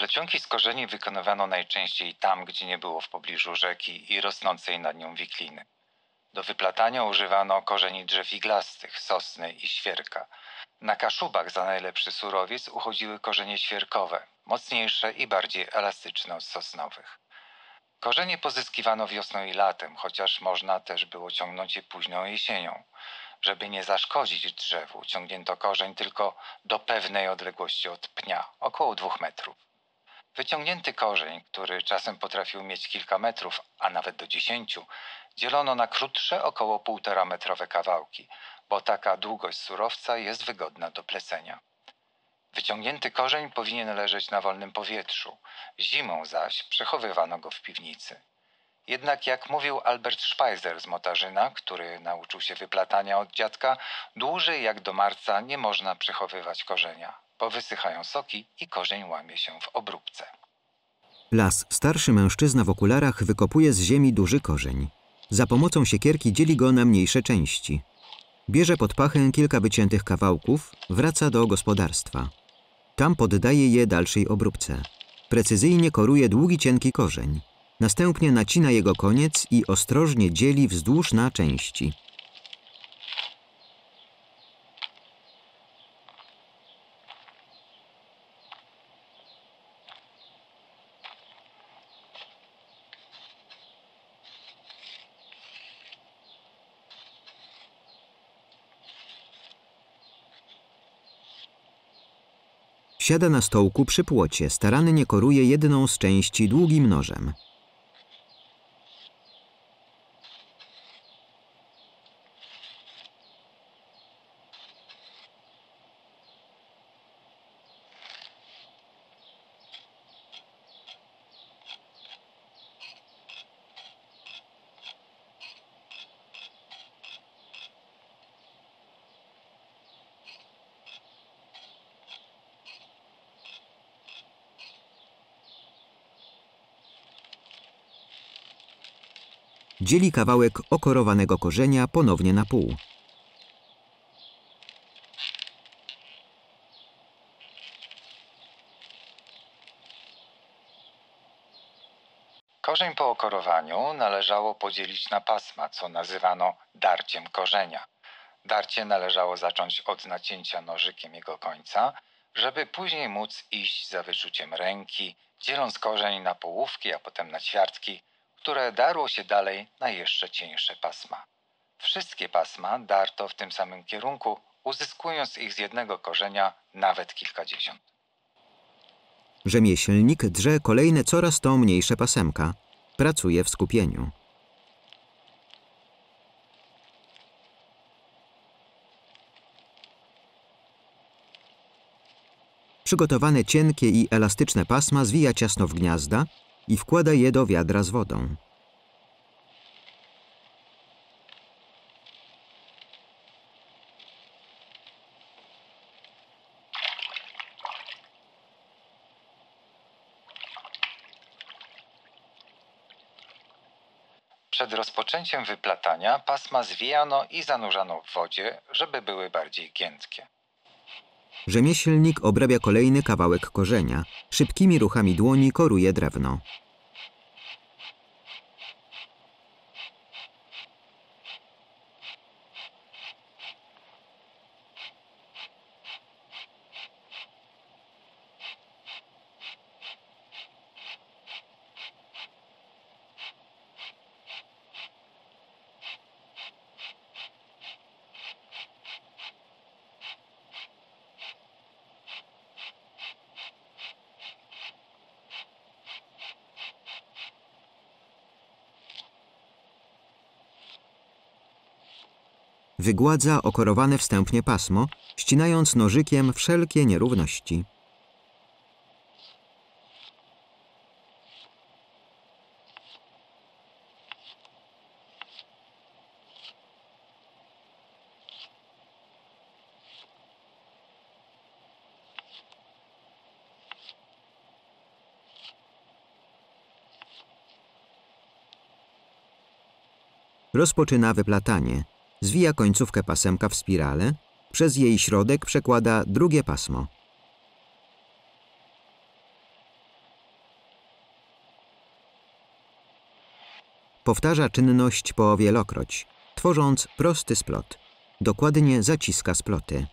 Plecionki z korzeni wykonywano najczęściej tam, gdzie nie było w pobliżu rzeki i rosnącej nad nią wikliny. Do wyplatania używano korzeni drzew iglastych, sosny i świerka. Na Kaszubach za najlepszy surowiec uchodziły korzenie świerkowe, mocniejsze i bardziej elastyczne od sosnowych. Korzenie pozyskiwano wiosną i latem, chociaż można też było ciągnąć je późną jesienią. Żeby nie zaszkodzić drzewu, ciągnięto korzeń tylko do pewnej odległości od pnia, około 2 metrów. Wyciągnięty korzeń, który czasem potrafił mieć kilka metrów, a nawet do 10, dzielono na krótsze, około 1,5 metrowe kawałki, bo taka długość surowca jest wygodna do plecenia. Wyciągnięty korzeń powinien leżeć na wolnym powietrzu, zimą zaś przechowywano go w piwnicy. Jednak jak mówił Albert Speiser z Motarzyna, który nauczył się wyplatania od dziadka, dłużej jak do marca nie można przechowywać korzenia, bo wysychają soki i korzeń łamie się w obróbce. Las. Starszy mężczyzna w okularach wykopuje z ziemi duży korzeń. Za pomocą siekierki dzieli go na mniejsze części. Bierze pod pachę kilka wyciętych kawałków, wraca do gospodarstwa. Tam poddaje je dalszej obróbce. Precyzyjnie koruje długi, cienki korzeń. Następnie nacina jego koniec i ostrożnie dzieli wzdłuż na części. Siada na stołku przy płocie, starannie koruje jedną z części długim nożem. Dzieli kawałek okorowanego korzenia ponownie na pół. Korzeń po okorowaniu należało podzielić na pasma, co nazywano darciem korzenia. Darcie należało zacząć od nacięcia nożykiem jego końca, żeby później móc iść za wyczuciem ręki, dzieląc korzeń na połówki, a potem na ćwiartki, które darło się dalej na jeszcze cieńsze pasma. Wszystkie pasma darto w tym samym kierunku, uzyskując ich z jednego korzenia nawet kilkadziesiąt. Rzemieślnik drze kolejne coraz to mniejsze pasemka. Pracuje w skupieniu. Przygotowane cienkie i elastyczne pasma zwija ciasno w gniazda i wkłada je do wiadra z wodą. Przed rozpoczęciem wyplatania pasma zwijano i zanurzano w wodzie, żeby były bardziej giętkie. Rzemieślnik obrabia kolejny kawałek korzenia. Szybkimi ruchami dłoni koruje drewno. Wygładza okorowane wstępnie pasmo, ścinając nożykiem wszelkie nierówności. Rozpoczyna wyplatanie. Zwija końcówkę pasemka w spirale, przez jej środek przekłada drugie pasmo. Powtarza czynność po wielokroć, tworząc prosty splot. Dokładnie zaciska sploty.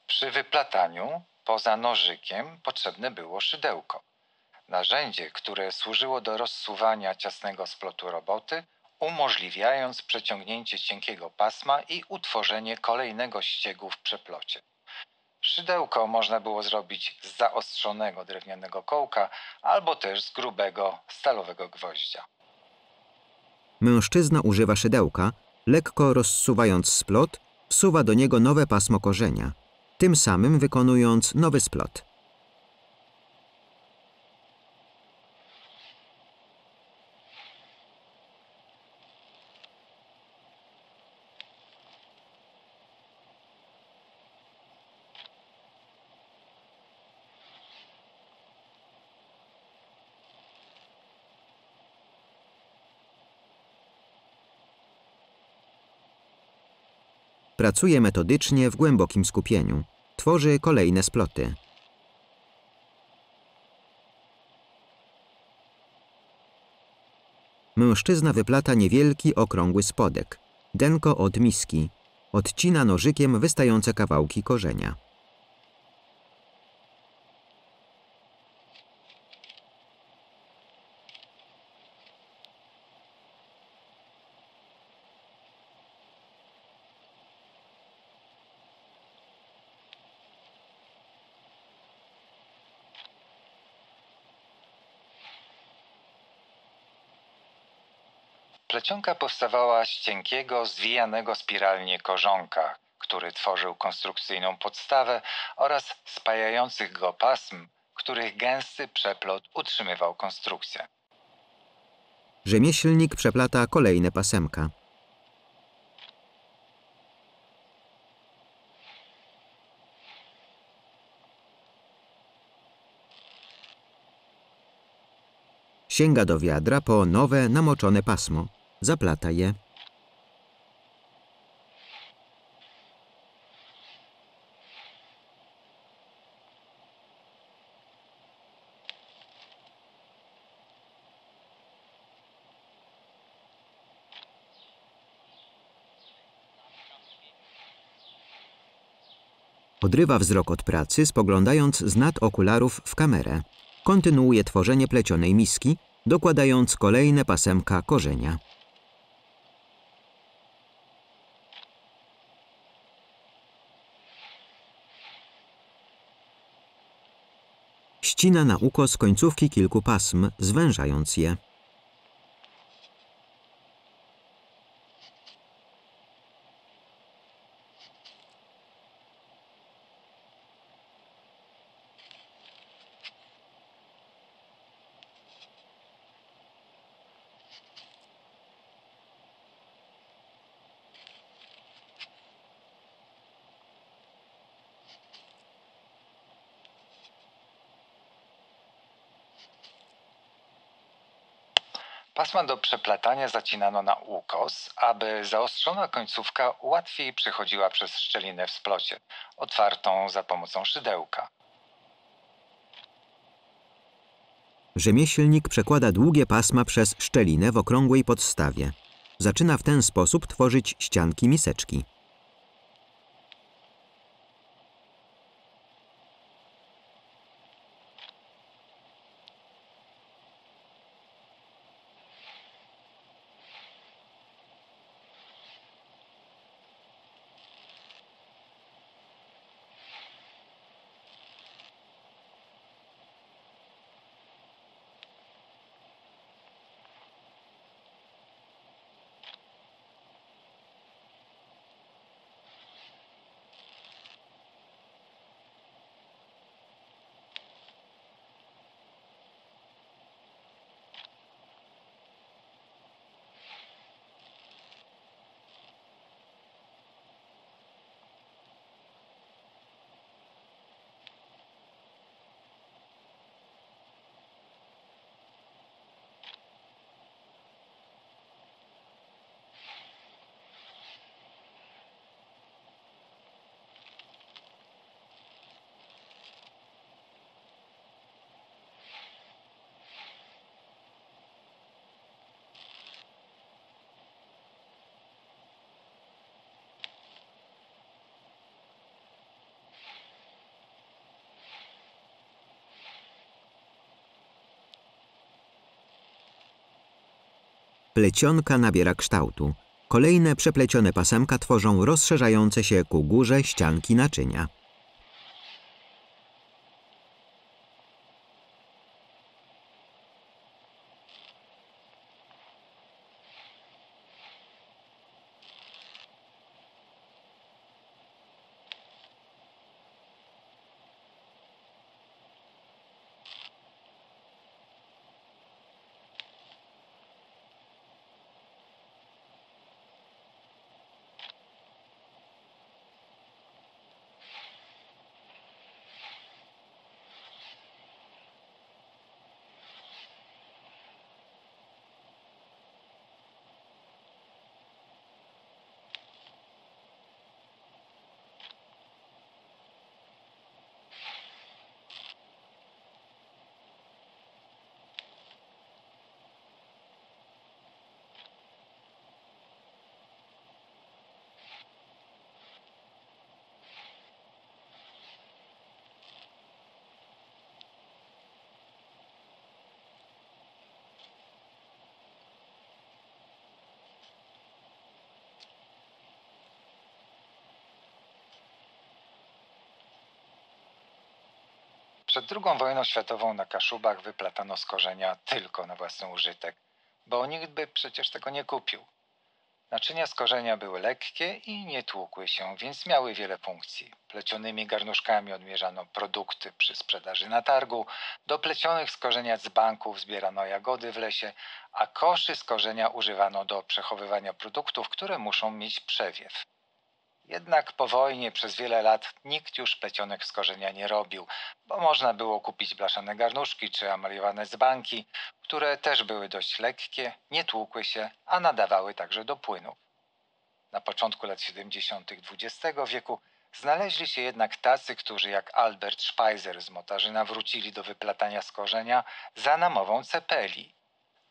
Przy wyplataniu, poza nożykiem, potrzebne było szydełko. Narzędzie, które służyło do rozsuwania ciasnego splotu roboty, umożliwiając przeciągnięcie cienkiego pasma i utworzenie kolejnego ściegu w przeplocie. Szydełko można było zrobić z zaostrzonego drewnianego kołka albo też z grubego stalowego gwoździa. Mężczyzna używa szydełka, lekko rozsuwając splot, wsuwa do niego nowe pasmo korzenia, tym samym wykonując nowy splot. Pracuje metodycznie w głębokim skupieniu. Tworzy kolejne sploty. Mężczyzna wyplata niewielki, okrągły spodek, denko od miski. Odcina nożykiem wystające kawałki korzenia. Plecionka powstawała z cienkiego, zwijanego spiralnie korzonka, który tworzył konstrukcyjną podstawę, oraz spajających go pasm, których gęsty przeplot utrzymywał konstrukcję. Rzemieślnik przeplata kolejne pasemka. Sięga do wiadra po nowe, namoczone pasmo. Zaplata je. Odrywa wzrok od pracy, spoglądając z nad okularów w kamerę. Kontynuuje tworzenie plecionej miski, dokładając kolejne pasemka korzenia. Ścina na ukos końcówki kilku pasm, zwężając je. Pasma do przeplatania zacinano na ukos, aby zaostrzona końcówka łatwiej przechodziła przez szczelinę w splocie, otwartą za pomocą szydełka. Rzemieślnik przekłada długie pasma przez szczelinę w okrągłej podstawie. Zaczyna w ten sposób tworzyć ścianki miseczki. plecionka nabiera kształtu. Kolejne przeplecione pasemka tworzą rozszerzające się ku górze ścianki naczynia. Przed II wojną światową na Kaszubach wyplatano z korzenia tylko na własny użytek, bo nikt by przecież tego nie kupił. Naczynia z korzenia były lekkie i nie tłukły się, więc miały wiele funkcji. Plecionymi garnuszkami odmierzano produkty przy sprzedaży na targu, do plecionych z korzenia dzbanków zbierano jagody w lesie, a koszy z korzenia używano do przechowywania produktów, które muszą mieć przewiew. Jednak po wojnie przez wiele lat nikt już plecionek z korzenia nie robił, bo można było kupić blaszane garnuszki czy emaliowane dzbanki, które też były dość lekkie, nie tłukły się, a nadawały także do płynów. Na początku lat 70. XX wieku znaleźli się jednak tacy, którzy jak Albert Speiser z Motarzyna wrócili do wyplatania z korzenia za namową cepeli.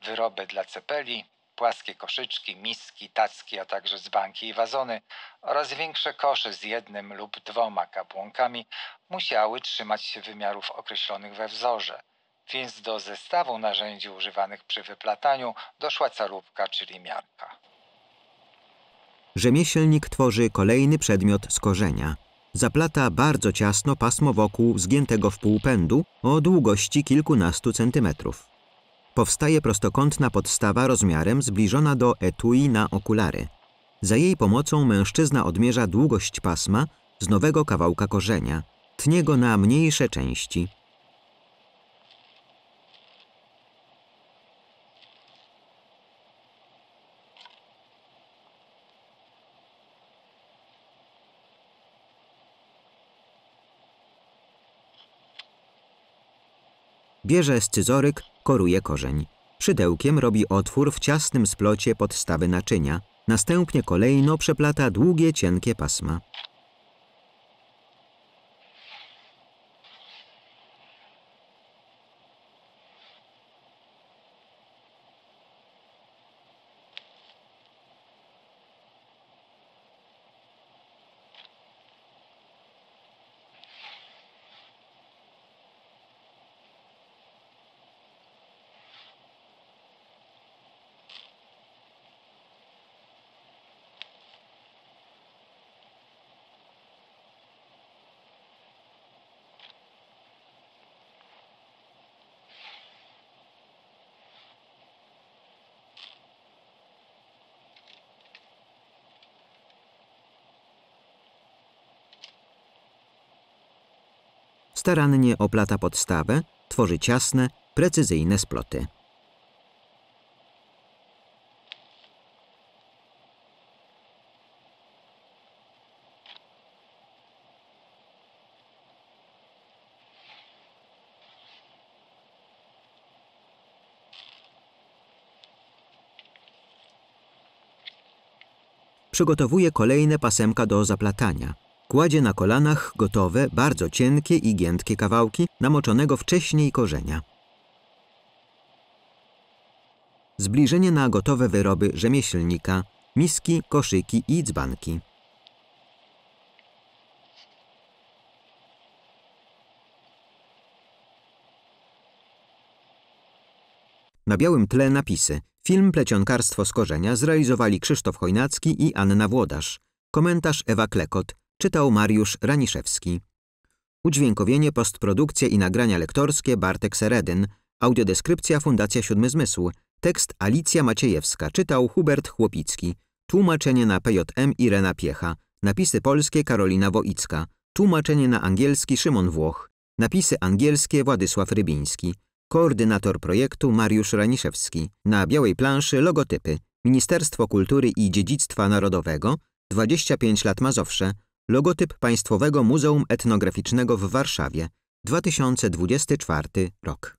Wyroby dla cepeli, płaskie koszyczki, miski, tacki, a także dzbanki i wazony oraz większe kosze z jednym lub dwoma kapłonkami musiały trzymać się wymiarów określonych we wzorze, więc do zestawu narzędzi używanych przy wyplataniu doszła calówka, czyli miarka. Rzemieślnik tworzy kolejny przedmiot z korzenia. Zaplata bardzo ciasno pasmo wokół zgiętego w pół pędu o długości kilkunastu centymetrów. Powstaje prostokątna podstawa rozmiarem zbliżona do etui na okulary. Za jej pomocą mężczyzna odmierza długość pasma z nowego kawałka korzenia. Tnie go na mniejsze części. Bierze scyzoryk, koruje korzeń. Szydełkiem robi otwór w ciasnym splocie podstawy naczynia. Następnie kolejno przeplata długie, cienkie pasma. Starannie oplata podstawę, tworzy ciasne, precyzyjne sploty. Przygotowuje kolejne pasemka do zaplatania. Kładzie na kolanach gotowe, bardzo cienkie i giętkie kawałki namoczonego wcześniej korzenia. Zbliżenie na gotowe wyroby rzemieślnika, miski, koszyki i dzbanki. Na białym tle napisy. Film Plecionkarstwo z korzenia zrealizowali Krzysztof Chojnacki i Anna Włodarz. Komentarz Ewa Klekot. Czytał Mariusz Raniszewski. Udźwiękowienie, postprodukcja i nagrania lektorskie Bartek Seredyn. Audiodeskrypcja Fundacja Siódmy Zmysł. Tekst Alicja Maciejewska. Czytał Hubert Chłopicki. Tłumaczenie na PJM Irena Piecha. Napisy polskie Karolina Woicka. Tłumaczenie na angielski Szymon Włoch. Napisy angielskie Władysław Rybiński. Koordynator projektu Mariusz Raniszewski. Na białej planszy logotypy. Ministerstwo Kultury i Dziedzictwa Narodowego. 25 lat Mazowsze. Logotyp Państwowego Muzeum Etnograficznego w Warszawie. 2024 rok.